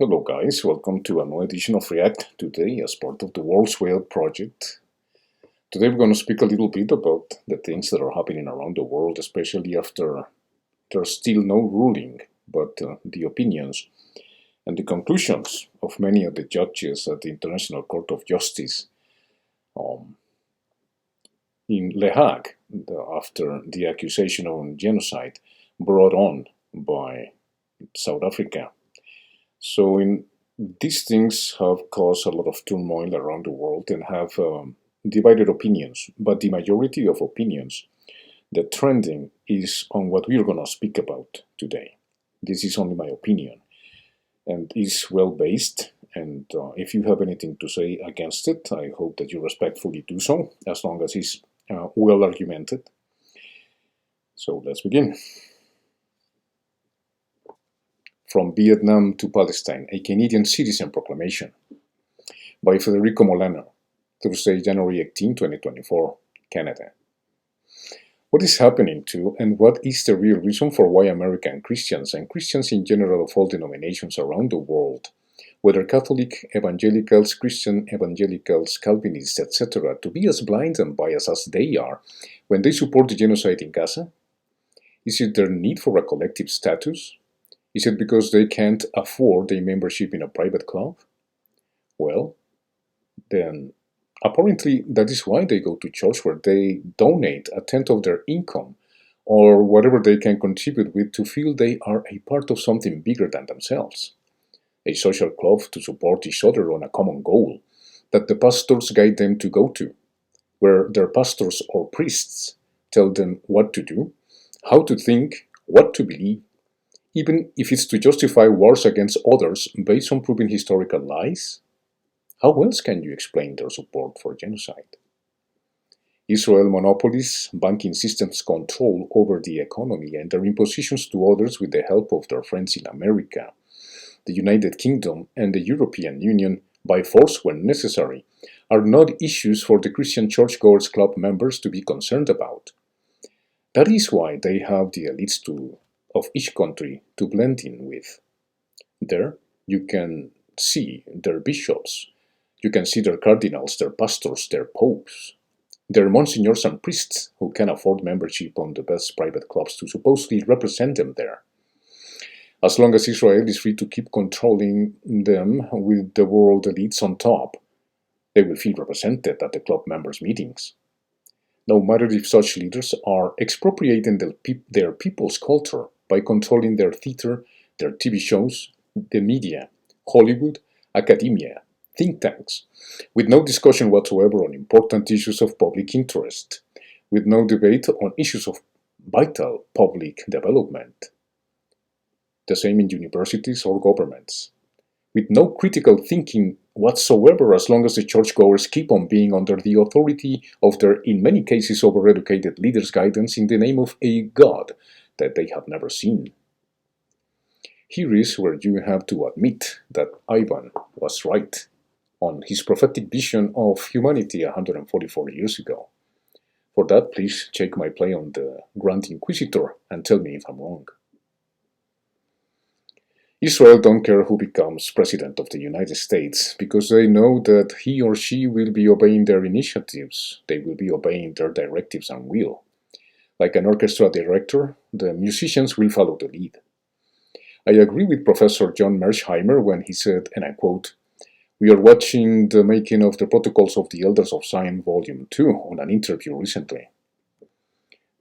Hello guys, welcome to a new edition of React today as part of the World's Whale project. Today we're going to speak a little bit about the things that are happening around the world, especially after there's still no ruling, but the opinions and the conclusions of many of the judges at the International Court of Justice um, in Le Hague after the accusation of genocide brought on by South Africa. So these things have caused a lot of turmoil around the world and have divided opinions. But the majority of opinions, the trending is on what we're going to speak about today. This is only my opinion and is well based. And if you have anything to say against it, I hope that you respectfully do so, as long as it's well argumented. So let's begin. From Vietnam to Palestine, a Canadian Citizen Proclamation by Federico Molano, Thursday, January 18, 2024, Canada. What is happening to and what is the real reason for why American Christians and Christians in general of all denominations around the world, whether Catholic, Evangelicals, Christian Evangelicals, Calvinists, etc., to be as blind and biased as they are when they support the genocide in Gaza? Is it their need for a collective status? Is it because they can't afford a membership in a private club? Well, then apparently that is why they go to church, where they donate a tenth of their income or whatever they can contribute with to feel they are a part of something bigger than themselves. A social club to support each other on a common goal that the pastors guide them to go to, where their pastors or priests tell them what to do, how to think, what to believe, even if it's to justify wars against others based on proven historical lies? How else can you explain their support for genocide? Israel monopolies banking systems' control over the economy and their impositions to others with the help of their friends in America, the United Kingdom, and the European Union by force when necessary are not issues for the Christian Churchgoers Club members to be concerned about. That is why they have the elites of each country to blend in with. There you can see their bishops, you can see their cardinals, their pastors, their popes, their monsignors and priests who can afford membership on the best private clubs to supposedly represent them there. As long as Israel is free to keep controlling them with the world elites on top, they will feel represented at the club members' meetings. No matter if such leaders are expropriating their people's culture by controlling their theater, their TV shows, the media, Hollywood, academia, think tanks, with no discussion whatsoever on important issues of public interest, with no debate on issues of vital public development. The same in universities or governments, with no critical thinking whatsoever as long as the churchgoers keep on being under the authority of their, in many cases, overeducated leaders' guidance in the name of a God that they have never seen. Here is where you have to admit that Ivan was right on his prophetic vision of humanity 144 years ago. For that, please check my play on the Grand Inquisitor and tell me if I'm wrong. Israel don't care who becomes president of the United States because they know that he or she will be obeying their initiatives, they will be obeying their directives and will. Like an orchestra director, the musicians will follow the lead. I agree with Professor John Mersheimer when he said, and I quote, "We are watching the making of the Protocols of the Elders of Zion Volume 2 on an interview recently.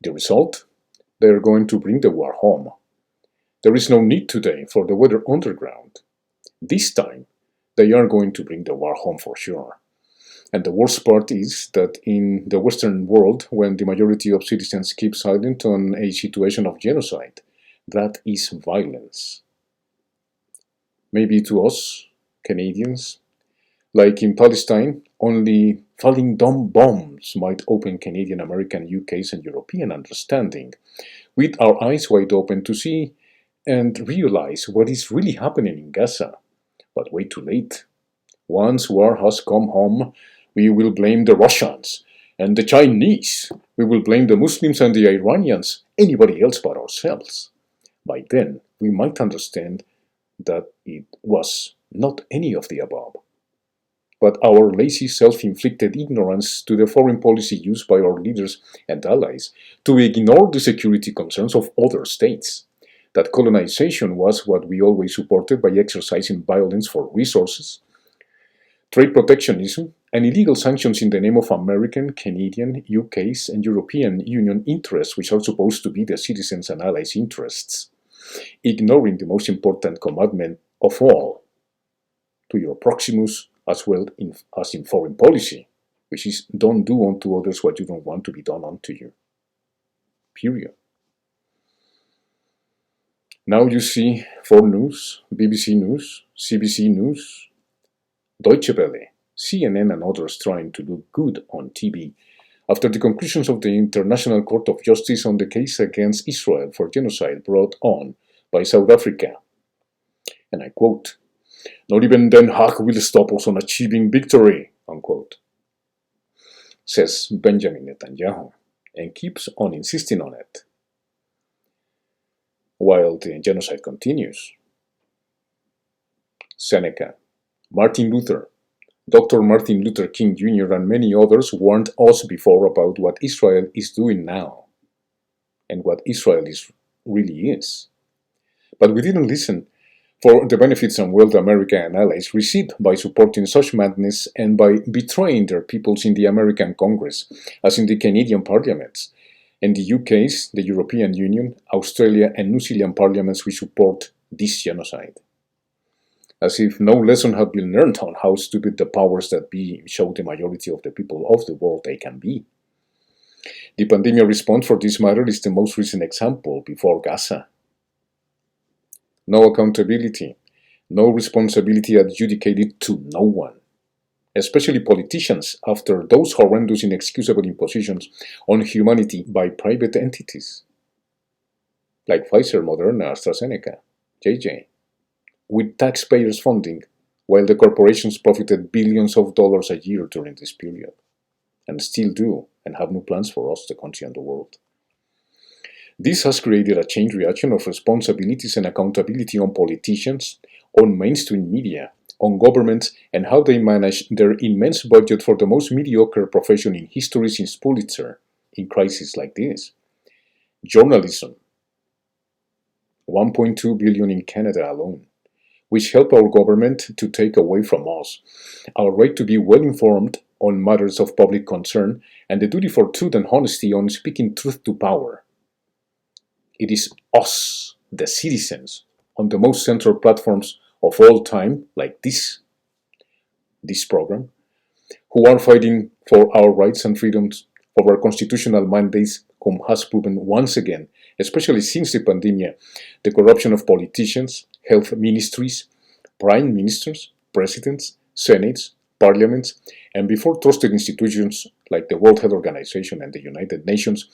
The result? They are going to bring the war home. There is no need today for the weather underground. This time, they are going to bring the war home for sure. And the worst part is that in the Western world, when the majority of citizens keep silent on a situation of genocide, that is violence. Maybe to us, Canadians, like in Palestine, only falling down bombs might open Canadian, American, UK's, and European understanding, with our eyes wide open to see and realize what is really happening in Gaza. But way too late. Once war has come home, we will blame the Russians and the Chinese. We will blame the Muslims and the Iranians, anybody else but ourselves. By then, we might understand that it was not any of the above, but our lazy self-inflicted ignorance to the foreign policy used by our leaders and allies to ignore the security concerns of other states. That colonization was what we always supported by exercising violence for resources, trade protectionism, and illegal sanctions in the name of American, Canadian, UK's, and European Union interests, which are supposed to be the citizens' and allies' interests, ignoring the most important commandment of all, to your proximus as well as in foreign policy, which is don't do unto others what you don't want to be done unto you. Period. Now you see 4 News, BBC News, CBC News, Deutsche Welle, CNN and others trying to look good on TV after the conclusions of the International Court of Justice on the case against Israel for genocide brought on by South Africa. And I quote, "Not even Den Haag will stop us on achieving victory," unquote, says Benjamin Netanyahu, and keeps on insisting on it. While the genocide continues. Seneca, Martin Luther, Dr. Martin Luther King Jr. and many others warned us before about what Israel is doing now and what Israel really is. But we didn't listen for the benefits and wealth America and allies received by supporting such madness and by betraying their peoples in the American Congress, as in the Canadian parliaments, and the UK's, the European Union, Australia and New Zealand parliaments which support this genocide. As if no lesson had been learned on how stupid the powers that be show the majority of the people of the world they can be. The pandemic response for this matter is the most recent example before Gaza. No accountability, no responsibility adjudicated to no one, especially politicians after those horrendous inexcusable impositions on humanity by private entities, like Pfizer, Moderna, AstraZeneca, JJ, with taxpayers' funding, while the corporations profited billions of dollars a year during this period, and still do, and have no plans for us, the country and the world. This has created a chain reaction of responsibilities and accountability on politicians, on mainstream media, on governments, and how they manage their immense budget for the most mediocre profession in history since Pulitzer, in crises like this. Journalism, $1.2 billion in Canada alone, which help our government to take away from us our right to be well informed on matters of public concern and the duty for truth and honesty on speaking truth to power. It is us, the citizens, on the most central platforms of all time, like this program, who are fighting for our rights and freedoms, for our constitutional mandates, whom has proven once again, especially since the pandemic, the corruption of politicians, health ministries, prime ministers, presidents, senates, parliaments, and before trusted institutions like the World Health Organization and the United Nations,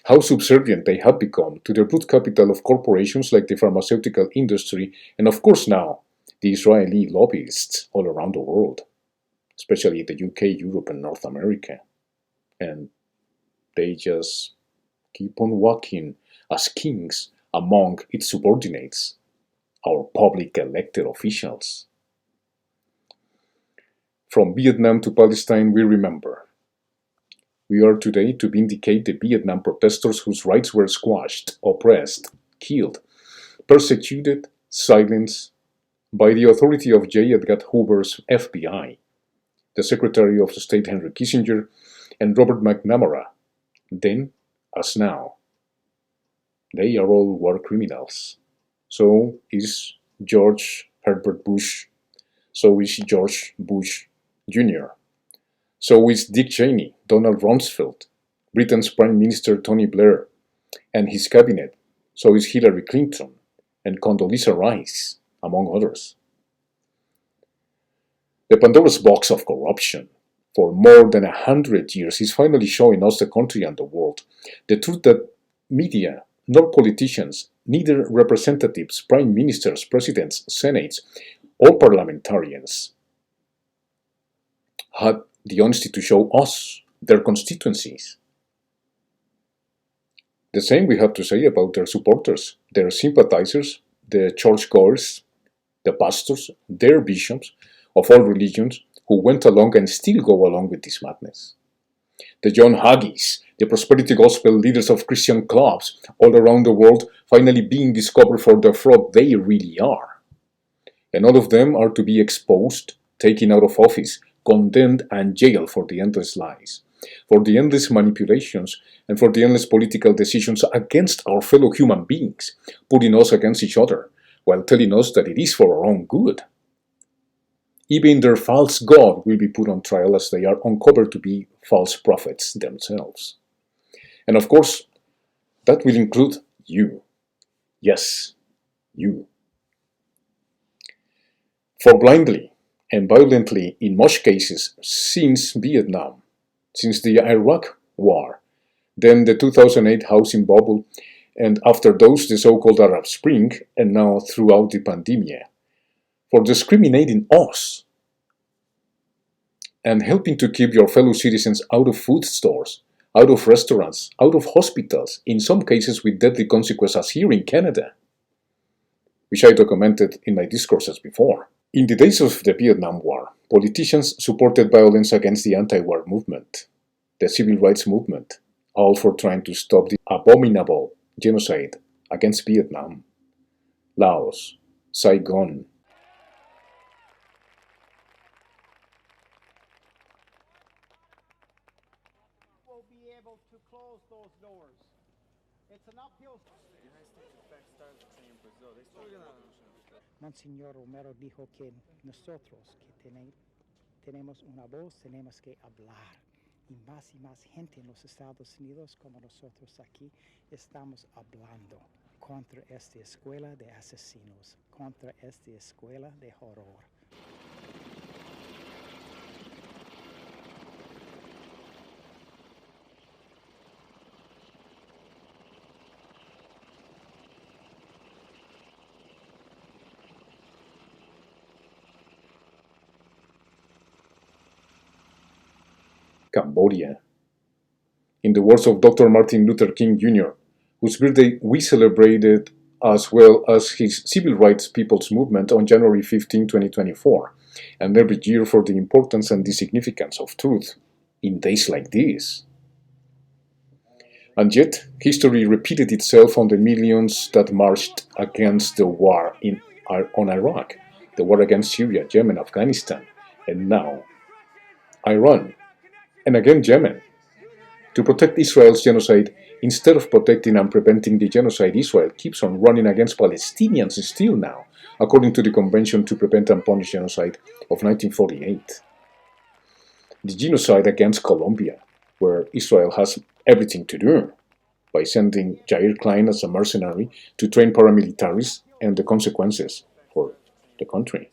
how subservient they have become to the root capital of corporations like the pharmaceutical industry, and of course now, the Israeli lobbyists all around the world, especially the UK, Europe, and North America. And they just keep on walking as kings among its subordinates, our public elected officials. From Vietnam to Palestine, we remember. We are today to vindicate the Vietnam protesters whose rights were squashed, oppressed, killed, persecuted, silenced by the authority of J. Edgar Hoover's FBI, the Secretary of State Henry Kissinger, and Robert McNamara, then as now. They are all war criminals. So is George Herbert Bush. So is George Bush Jr. So is Dick Cheney, Donald Rumsfeld, Britain's Prime Minister Tony Blair, and his cabinet. So is Hillary Clinton and Condoleezza Rice, among others. The Pandora's box of corruption for more than 100 years is finally showing us, the country and the world, the truth that media, nor politicians, neither representatives, prime ministers, presidents, senates, or parliamentarians had the honesty to show us, their constituencies. The same we have to say about their supporters, their sympathizers, the churchgoers, the pastors, their bishops, of all religions, who went along and still go along with this madness. The John Huggies, the prosperity gospel leaders of Christian clubs all around the world finally being discovered for the fraud they really are. And all of them are to be exposed, taken out of office, condemned and jailed for the endless lies, for the endless manipulations, and for the endless political decisions against our fellow human beings, putting us against each other, while telling us that it is for our own good. Even their false God will be put on trial as they are uncovered to be false prophets themselves. And of course, that will include you. Yes, you. For blindly and violently, in most cases, since Vietnam, since the Iraq War, then the 2008 housing bubble, and after those the so-called Arab Spring, and now throughout the pandemic, for discriminating us and helping to keep your fellow citizens out of food stores, out of restaurants, out of hospitals, in some cases with deadly consequences here in Canada, which I documented in my discourses before. In the days of the Vietnam War, politicians supported violence against the anti-war movement, the civil rights movement, all for trying to stop the abominable genocide against Vietnam, Laos, Saigon. Will be able to close those doors. It's an uphill. Monseñor Romero dijo que nosotros que tenemos una voz tenemos que hablar. Y más gente en los Estados Unidos como nosotros aquí estamos hablando contra esta escuela de asesinos, contra esta escuela de horror. Cambodia. In the words of Dr. Martin Luther King Jr., whose birthday we celebrated as well as his civil rights people's movement on January 15, 2024, and every year for the importance and the significance of truth in days like this. And yet, history repeated itself on the millions that marched against the war on Iraq, the war against Syria, Yemen, Afghanistan, and now Iran, and again Yemen, to protect Israel's genocide. Instead of protecting and preventing the genocide, Israel keeps on running against Palestinians still now, according to the Convention to Prevent and Punish Genocide of 1948. The genocide against Colombia, where Israel has everything to do, by sending Jair Klein as a mercenary to train paramilitaries, and the consequences for the country.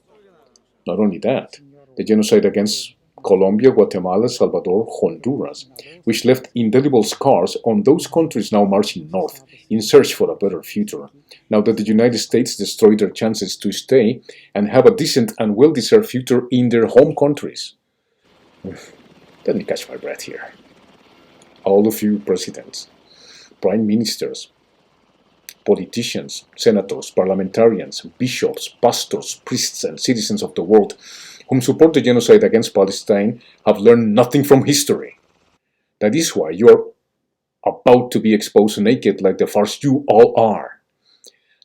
Not only that, the genocide against Colombia, Guatemala, Salvador, Honduras, which left indelible scars on those countries now marching north in search for a better future, now that the United States destroyed their chances to stay and have a decent and well-deserved future in their home countries. Let me catch my breath here. All of you presidents, prime ministers, politicians, senators, parliamentarians, bishops, pastors, priests, and citizens of the world whom support the genocide against Palestine have learned nothing from history. That is why you are about to be exposed naked like the farce you all are.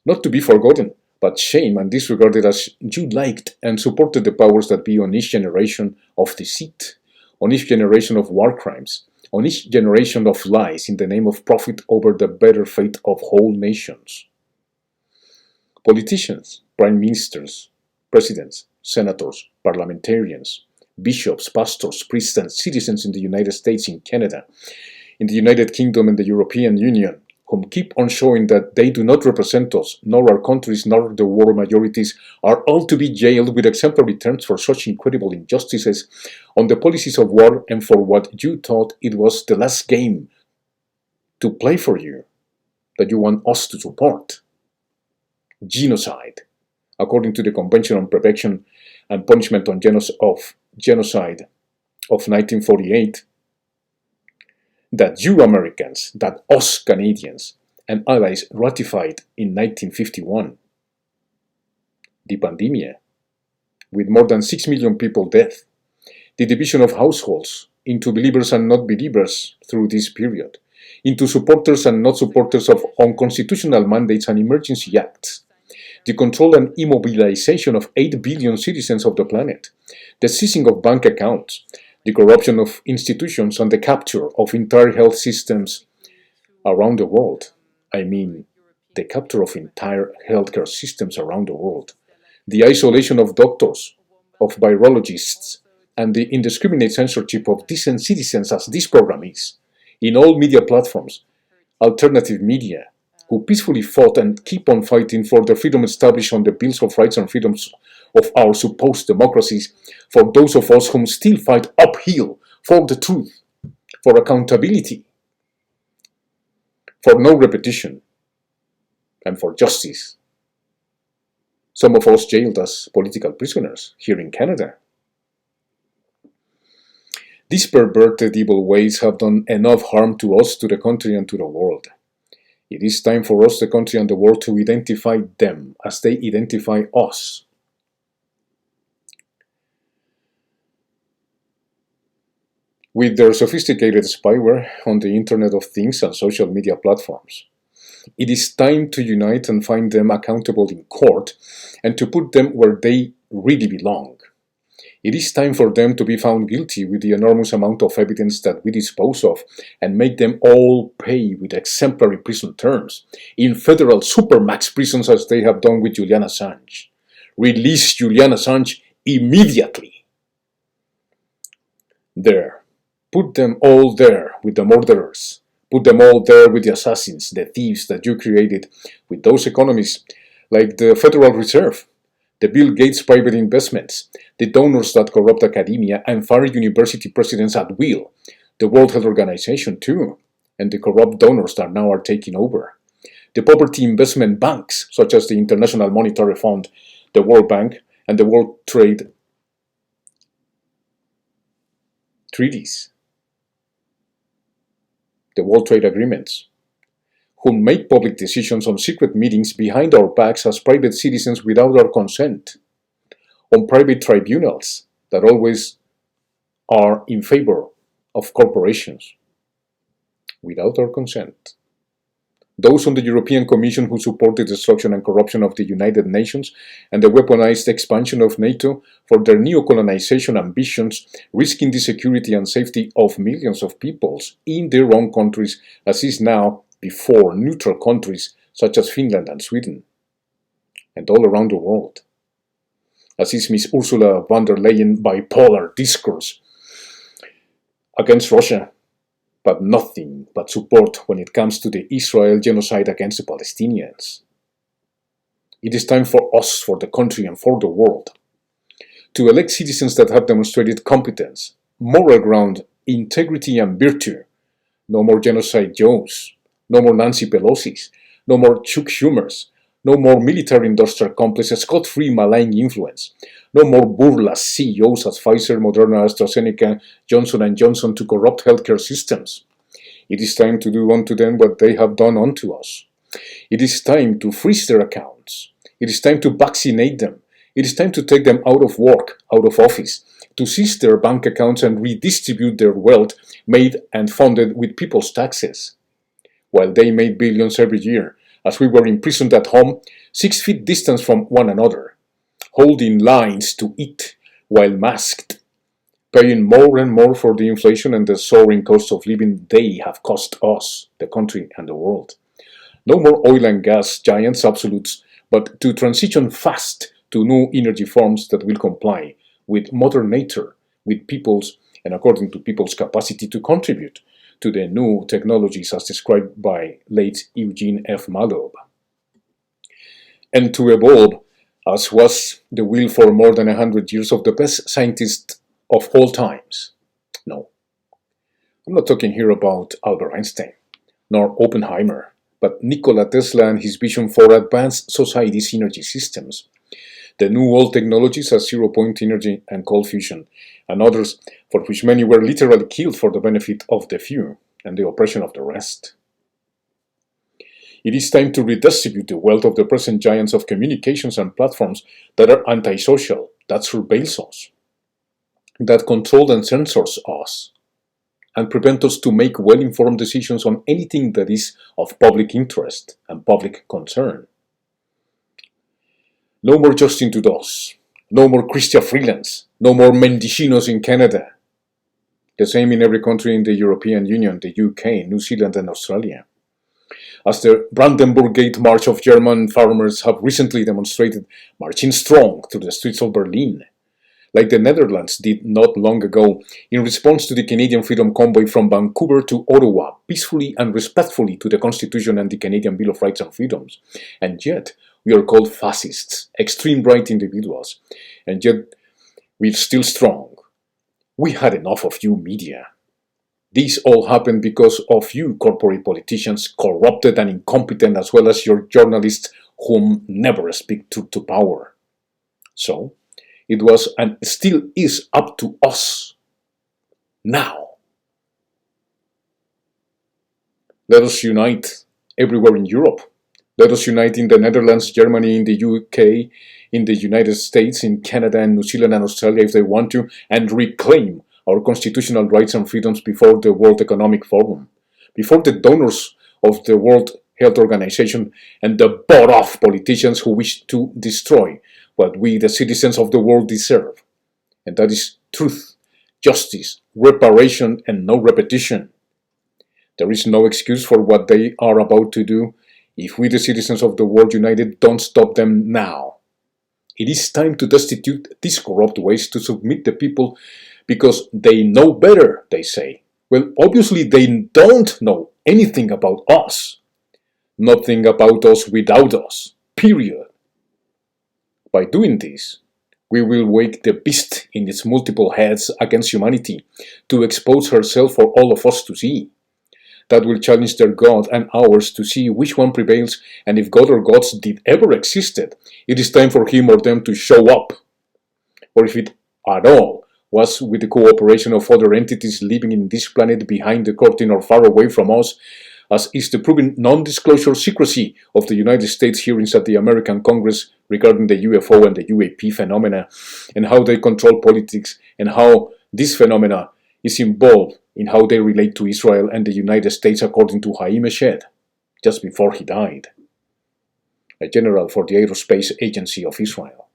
Not to be forgotten, but shamed and disregarded as you liked and supported the powers that be on each generation of deceit, on each generation of war crimes, on each generation of lies in the name of profit over the better fate of whole nations. Politicians, prime ministers, presidents, senators, parliamentarians, bishops, pastors, priests, and citizens in the United States, in Canada, in the United Kingdom, and the European Union, whom keep on showing that they do not represent us, nor our countries, nor the world majorities, are all to be jailed with exemplary terms for such incredible injustices on the policies of war and for what you thought it was the last game to play for you, that you want us to support. Genocide, according to the Convention on Prevention and Punishment of Genocide of 1948, that you Americans, that us Canadians and allies ratified in 1951. the pandemic, with more than 6 million people dead, the division of households into believers and not believers through this period, into supporters and not supporters of unconstitutional mandates and emergency acts, the control and immobilization of 8 billion citizens of the planet, the seizing of bank accounts, the corruption of institutions, and the capture of entire health systems around the world. I mean, the capture of entire healthcare systems around the world, the isolation of doctors, of virologists, and the indiscriminate censorship of decent citizens, as this program is, in all media platforms, alternative media, who peacefully fought and keep on fighting for the freedom established on the Bills of Rights and Freedoms of our supposed democracies, for those of us whom still fight uphill for the truth, for accountability, for no repetition, and for justice. Some of us jailed as political prisoners here in Canada. These perverted evil ways have done enough harm to us, to the country, and to the world. It is time for us, the country and the world, to identify them as they identify us. With their sophisticated spyware on the Internet of Things and social media platforms, it is time to unite and find them accountable in court and to put them where they really belong. It is time for them to be found guilty with the enormous amount of evidence that we dispose of, and make them all pay with exemplary prison terms in federal supermax prisons, as they have done with Julian Assange. Release Julian Assange immediately. There. Put them all there with the murderers. Put them all there with the assassins, the thieves that you created, with those economies like the Federal Reserve, the Bill Gates private investments, the donors that corrupt academia and fire university presidents at will, the World Health Organization too, and the corrupt donors that now are taking over, the poverty investment banks such as the International Monetary Fund, the World Bank, and the World Trade Treaties, the World Trade Agreements, who make public decisions on secret meetings behind our backs as private citizens without our consent, on private tribunals that always are in favor of corporations without our consent. Those on the European Commission who support the destruction and corruption of the United Nations and the weaponized expansion of NATO for their neo-colonization ambitions, risking the security and safety of millions of peoples in their own countries, as is now before neutral countries such as Finland and Sweden, and all around the world. As is Miss Ursula von der Leyen bipolar discourse against Russia, but nothing but support when it comes to the Israel genocide against the Palestinians. It is time for us, for the country and for the world, to elect citizens that have demonstrated competence, moral ground, integrity and virtue. No more genocide Joes, no more Nancy Pelosi's, no more Chuck Schumers, no more military-industrial complex scot-free malign influence, no more burlesque CEOs as Pfizer, Moderna, AstraZeneca, Johnson & Johnson to corrupt healthcare systems. It is time to do unto them what they have done unto us. It is time to freeze their accounts. It is time to vaccinate them. It is time to take them out of work, out of office, to seize their bank accounts and redistribute their wealth made and funded with people's taxes. While they made billions every year, as we were imprisoned at home, 6 feet distance from one another, holding lines to eat while masked, paying more and more for the inflation and the soaring cost of living they have cost us, the country and the world. No more oil and gas giants absolutes, but to transition fast to new energy forms that will comply with modern nature, with people's and according to people's capacity to contribute to the new technologies as described by late Eugene F. Malob. And to evolve, as was the will for more than 100 years of the best scientists of all times. No, I'm not talking here about Albert Einstein, nor Oppenheimer, but Nikola Tesla and his vision for advanced society's energy systems. The new old technologies as zero-point energy and cold fusion, and others for which many were literally killed for the benefit of the few and the oppression of the rest. It is time to redistribute the wealth of the present giants of communications and platforms that are antisocial, that surveils us, that control and censors us, and prevent us to make well-informed decisions on anything that is of public interest and public concern. No more Justin Trudeau's, no more Chrystia Freelands, no more Mendicinos in Canada. The same in every country in the European Union, the UK, New Zealand and Australia. As the Brandenburg Gate March of German farmers have recently demonstrated, marching strong through the streets of Berlin, like the Netherlands did not long ago in response to the Canadian Freedom Convoy from Vancouver to Ottawa, peacefully and respectfully to the Constitution and the Canadian Bill of Rights and Freedoms. And yet, we are called fascists, extreme right individuals, and yet we're still strong. We had enough of you media. This all happened because of you corporate politicians, corrupted and incompetent, as well as your journalists whom never speak truth to power. So, it was and still is up to us now. Let us unite everywhere in Europe. Let us unite in the Netherlands, Germany, in the UK, in the United States, in Canada and New Zealand and Australia if they want to, and reclaim our constitutional rights and freedoms before the World Economic Forum, before the donors of the World Health Organization and the bought-off politicians who wish to destroy what we, the citizens of the world, deserve. And that is truth, justice, reparation, and no repetition. There is no excuse for what they are about to do if we, the citizens of the world united, don't stop them now. It is time to destitute these corrupt ways to submit the people because they know better, they say. Well, obviously they don't know anything about us. Nothing about us without us. Period. By doing this, we will wake the beast in its multiple heads against humanity to expose herself for all of us to see. That will challenge their God and ours to see which one prevails, and if God or gods did ever existed, it is time for him or them to show up. Or if it at all was with the cooperation of other entities living in this planet behind the curtain or far away from us, as is the proven non-disclosure secrecy of the United States hearings at the American Congress regarding the UFO and the UAP phenomena, and how they control politics, and how this phenomena is involved in how they relate to Israel and the United States, according to Haim Eshed, just before he died, a general for the Aerospace Agency of Israel.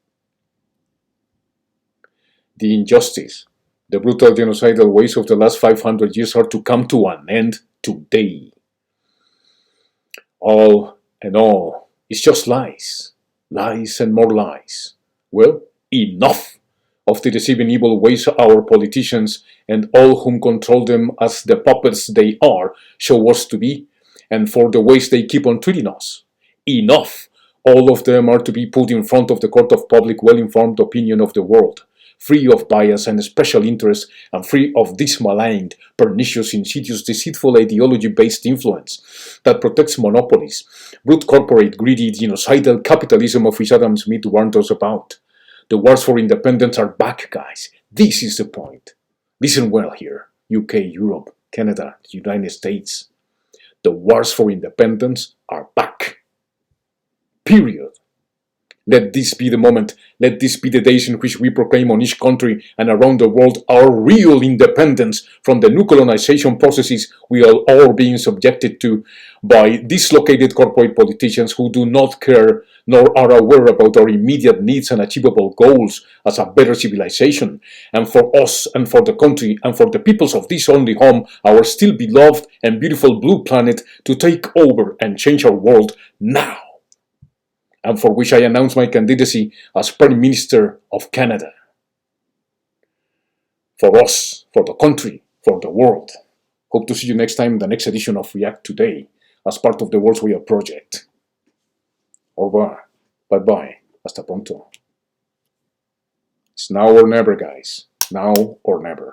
The injustice, the brutal genocidal ways of the last 500 years are to come to an end today. All and all is just lies, lies and more lies. Well, enough of the deceiving evil ways our politicians and all whom control them as the puppets they are show us to be, and for the ways they keep on treating us. Enough! All of them are to be put in front of the court of public well-informed opinion of the world, free of bias and special interest, and free of this maligned, pernicious, insidious, deceitful ideology-based influence that protects monopolies, brute corporate, greedy, genocidal capitalism of which Adam Smith warned us about. The wars for independence are back, guys. This is the point. Listen well here. UK, Europe, Canada, the United States. The wars for independence are back. Period. Let this be the moment, let this be the days in which we proclaim on each country and around the world our real independence from the new colonization processes we are all being subjected to by dislocated corporate politicians who do not care nor are aware about our immediate needs and achievable goals as a better civilization, and for us and for the country and for the peoples of this only home, our still beloved and beautiful blue planet, to take over and change our world now, and for which I announce my candidacy as Prime Minister of Canada. For us, for the country, for the world. Hope to see you next time in the next edition of React Today as part of the World's Way project. Au revoir. Bye-bye. Hasta pronto. It's now or never, guys. Now or never.